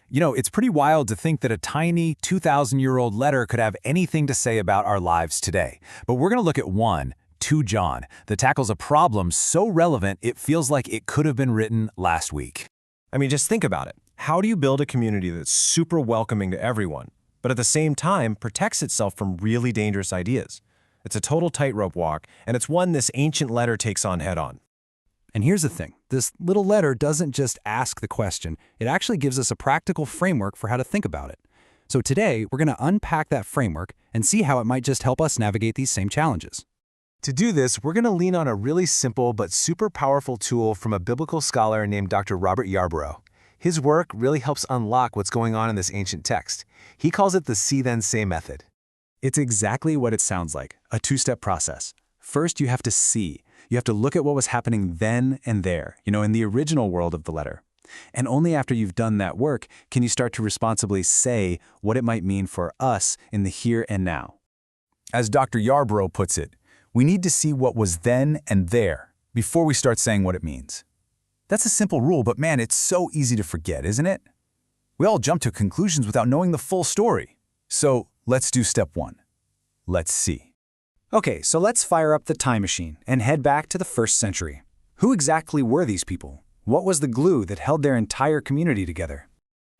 It's pretty wild to think that a tiny 2,000-year-old letter could have anything to say about our lives today. But we're going to look at one, to John, that tackles a problem so relevant it feels like it could have been written last week. I mean, just think about it. How do you build a community that's super welcoming to everyone, but at the same time protects itself from really dangerous ideas? It's a total tightrope walk, and it's one this ancient letter takes on head-on. And here's the thing. This little letter doesn't just ask the question. It actually gives us a practical framework for how to think about it. So today, we're going to unpack that framework and see how it might just help us navigate these same challenges. To do this, we're going to lean on a really simple but super powerful tool from a biblical scholar named Dr. Robert Yarbrough. His work really helps unlock what's going on in this ancient text. He calls it the see then say method. It's exactly what it sounds like, a two-step process. First, you have to see. You have to look at what was happening then and there, in the original world of the letter. And only after you've done that work can you start to responsibly say what it might mean for us in the here and now. As Dr. Yarbrough puts it, we need to see what was then and there before we start saying what it means. That's a simple rule, but man, it's so easy to forget, isn't it? We all jump to conclusions without knowing the full story. So let's do step one. Let's see. Okay, so let's fire up the time machine and head back to the 1st century. Who exactly were these people? What was the glue that held their entire community together?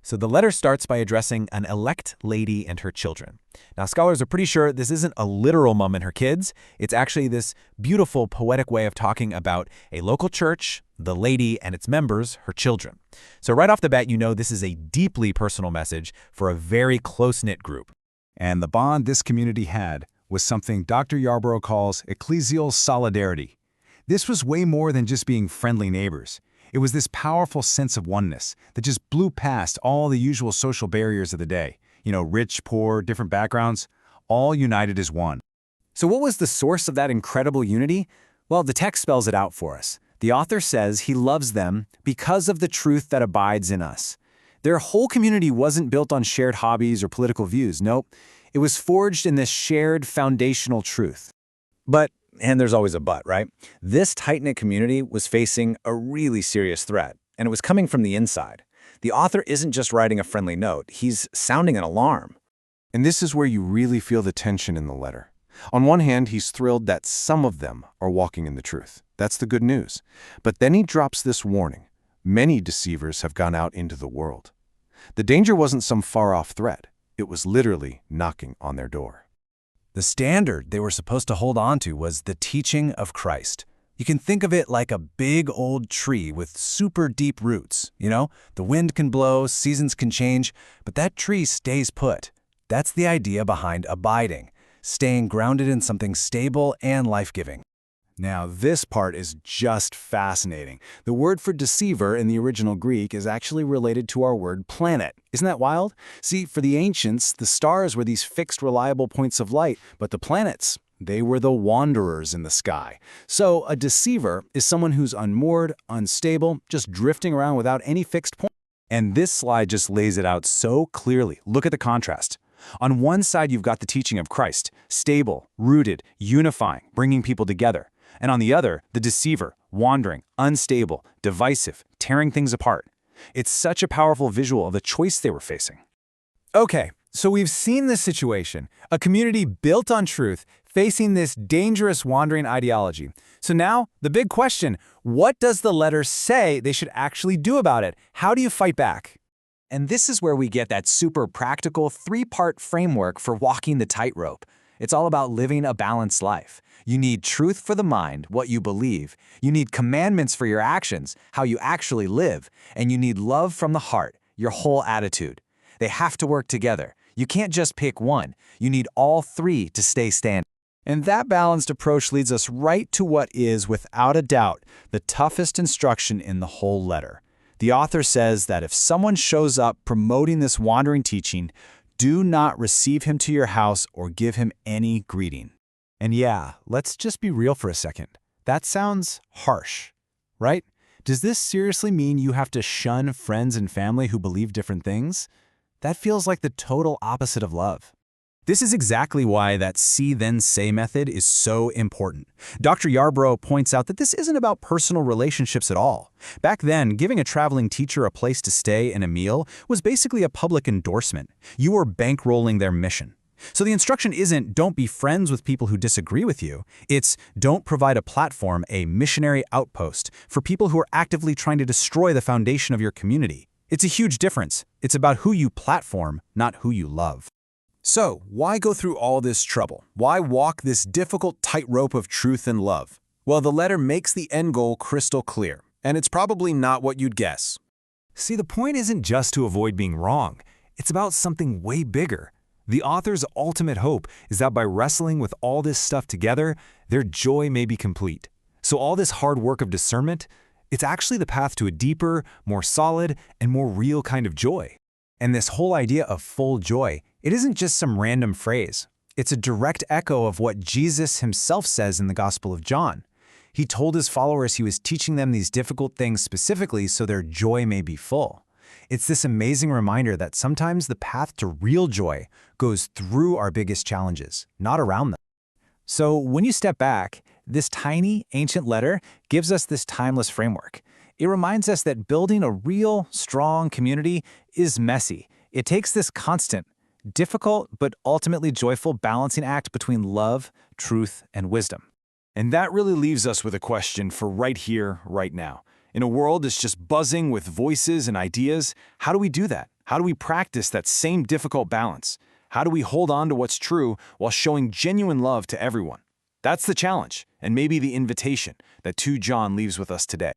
So the letter starts by addressing an elect lady and her children. Now, scholars are pretty sure this isn't a literal mom and her kids. It's actually this beautiful, poetic way of talking about a local church, the lady and its members, her children. So right off the bat, this is a deeply personal message for a very close-knit group. And the bond this community had was something Dr. Yarbrough calls ecclesial solidarity. This was way more than just being friendly neighbors. It was this powerful sense of oneness that just blew past all the usual social barriers of the day. Rich, poor, different backgrounds, all united as one. So what was the source of that incredible unity? Well, the text spells it out for us. The author says he loves them because of the truth that abides in us. Their whole community wasn't built on shared hobbies or political views. Nope. It was forged in this shared foundational truth. But, and there's always a but, right? This tight-knit community was facing a really serious threat, and it was coming from the inside. The author isn't just writing a friendly note, he's sounding an alarm. And this is where you really feel the tension in the letter. On one hand, he's thrilled that some of them are walking in the truth. That's the good news. But then he drops this warning. Many deceivers have gone out into the world. The danger wasn't some far-off threat. It was literally knocking on their door. The standard they were supposed to hold on to was the teaching of Christ. You can think of it like a big old tree with super deep roots. The wind can blow, seasons can change, but that tree stays put. That's the idea behind abiding, staying grounded in something stable and life-giving. Now, this part is just fascinating. The word for deceiver in the original Greek is actually related to our word planet. Isn't that wild? See, for the ancients, the stars were these fixed, reliable points of light, but the planets, they were the wanderers in the sky. So a deceiver is someone who's unmoored, unstable, just drifting around without any fixed point. And this slide just lays it out so clearly. Look at the contrast. On one side, you've got the teaching of Christ, stable, rooted, unifying, bringing people together. And on the other, the deceiver, wandering, unstable, divisive, tearing things apart. It's such a powerful visual of the choice they were facing. Okay, so we've seen this situation, a community built on truth, facing this dangerous wandering ideology. So now, the big question, what does the letter say they should actually do about it? How do you fight back? And this is where we get that super practical 3-part framework for walking the tightrope. It's all about living a balanced life. You need truth for the mind, what you believe. You need commandments for your actions, how you actually live. And you need love from the heart, your whole attitude. They have to work together. You can't just pick one. You need all 3 to stay standing. And that balanced approach leads us right to what is, without a doubt, the toughest instruction in the whole letter. The author says that if someone shows up promoting this wandering teaching, do not receive him to your house or give him any greeting. And yeah, let's just be real for a second. That sounds harsh, right? Does this seriously mean you have to shun friends and family who believe different things? That feels like the total opposite of love. This is exactly why that see then say method is so important. Dr. Yarbrough points out that this isn't about personal relationships at all. Back then, giving a traveling teacher a place to stay and a meal was basically a public endorsement. You were bankrolling their mission. So the instruction isn't don't be friends with people who disagree with you. It's don't provide a platform, a missionary outpost, for people who are actively trying to destroy the foundation of your community. It's a huge difference. It's about who you platform, not who you love. So, why go through all this trouble? Why walk this difficult tightrope of truth and love? Well, the letter makes the end goal crystal clear, and it's probably not what you'd guess. See, the point isn't just to avoid being wrong. It's about something way bigger. The author's ultimate hope is that by wrestling with all this stuff together, their joy may be complete. So all this hard work of discernment, it's actually the path to a deeper, more solid, and more real kind of joy. And this whole idea of full joy, it isn't just some random phrase. It's a direct echo of what Jesus himself says in the Gospel of John. He told his followers he was teaching them these difficult things specifically so their joy may be full. It's this amazing reminder that sometimes the path to real joy goes through our biggest challenges, not around them. So when you step back, this tiny, ancient letter gives us this timeless framework. It reminds us that building a real, strong community is messy. It takes this constant, difficult, but ultimately joyful balancing act between love, truth, and wisdom. And that really leaves us with a question for right here, right now. In a world that's just buzzing with voices and ideas, how do we do that? How do we practice that same difficult balance? How do we hold on to what's true while showing genuine love to everyone? That's the challenge, and maybe the invitation that 2 John leaves with us today.